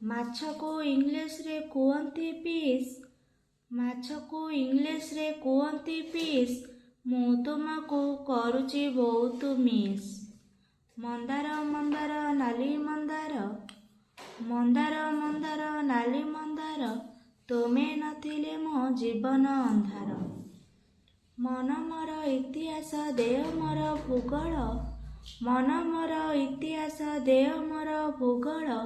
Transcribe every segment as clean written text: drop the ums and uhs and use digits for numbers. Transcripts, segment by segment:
ମାଛକୁ ଇଂଲିଶରେ କୁହନ୍ତି ପିସ୍। ମାଛକୁ ଇଂଲିଶରେ କୁହନ୍ତି ପିସ୍। ମୁଁ ତୁମକୁ କରୁଛି ବହୁତ ମିସ୍। ମନ୍ଦାର ମନ୍ଦାର ନାଲି ମନ୍ଦାର, ମନ୍ଦାର ମନ୍ଦାର ନାଲି ମନ୍ଦାର, ତୁମେ ନଥିଲେ ମୋ ଜୀବନ ଅନ୍ଧାର। ମନ ମୋର ଇତିହାସ ଦେହ ମୋର ଭୂଗୋଳ, ମନ ମୋର ଇତିହାସ ଦେହ ମୋର ଭୂଗୋଳ,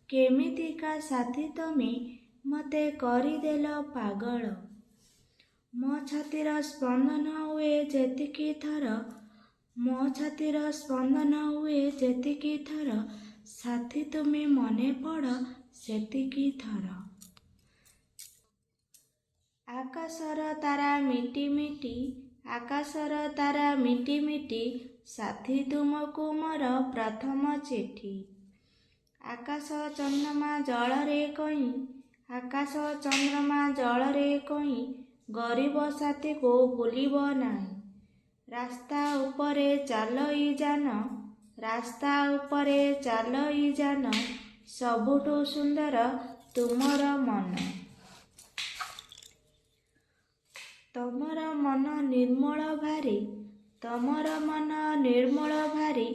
କେମିତିକା ସାଥୀ ତମେ ମୋତେ କରିଦେଲ ପାଗଳ। ମୋ ଛାତିର ସ୍ପନ୍ଦନ ହୁଏ ଯେତିକି ଥର, ମୋ ଛାତିର ସ୍ପନ୍ଦନ ହୁଏ ଯେତିକି ଥର, ସାଥୀ ତୁମେ ମନେ ପଡ଼ ସେତିକି ଥର। ଆକାଶର ତାରା ମିଟି ମିଟି, ଆକାଶର ତାରା ମିଟି ମିଟି, ସାଥୀ ତୁମକୁ ମୋର ପ୍ରଥମ ଚିଠି। ଆକାଶ ଚନ୍ଦ୍ରମା ଜଳରେ କଇଁ, ଆକାଶ ଚନ୍ଦ୍ରମା ଜଳରେ କଇଁ, ଗରିବ ସାଥୀକୁ ଭୁଲିବ ନାହିଁ। ରାସ୍ତା ଉପରେ ଚାଲଇ ଯାନ, ରାସ୍ତା ଉପରେ ଚାଲଇ ଯାନ, ସବୁଠୁ ସୁନ୍ଦର ତୁମର ମନ। ତମର ମନ ନିର୍ମଳ ଭାରି, ତମର ମନ ନିର୍ମଳ ଭାରି,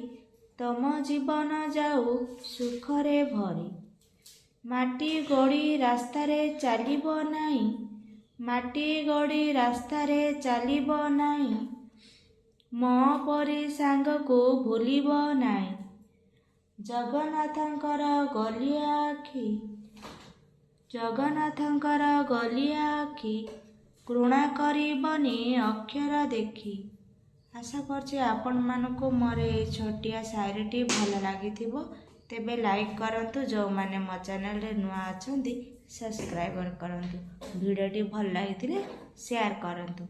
ତମ ଜୀବନ ଯାଉ ସୁଖରେ ଭରି। ମାଟି ଗଡ଼ି ରାସ୍ତାରେ ଚାଲିବ ନାହିଁ, ମାଟି ଗଡ଼ି ରାସ୍ତାରେ ଚାଲିବ ନାହିଁ, ମୋ ପରି ସାଙ୍ଗକୁ ଭୁଲିବ ନାହିଁ। ଜଗନ୍ନାଥଙ୍କର ଗଲିଆ ଆଖି, ଜଗନ୍ନାଥଙ୍କର ଗଲିଆ ଆଖି, ଘୃଣା କରିବନି ଅକ୍ଷର ଦେଖି। ଆଶା କରୁଛି ଆପଣମାନଙ୍କୁ ମୋର এই ଛୋଟିଆ ସାୟରୀଟି ଭଲ ଲାଗିଥିବ। ତେବେ ଲାଇକ୍ କରନ୍ତୁ, ଯେଉଁମାନେ ମୋ ଚ୍ୟାନେଲରେ ନୂଆ ଅଛନ୍ତି ସବସ୍କ୍ରାଇବ୍ କରନ୍ତୁ। ଭିଡ଼ିଓଟି ଭଲ ଲାଗିଥିଲେ ସେୟାର କରନ୍ତୁ।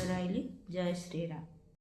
ରହିଲି, ଜୟ ଶ୍ରୀରାମ।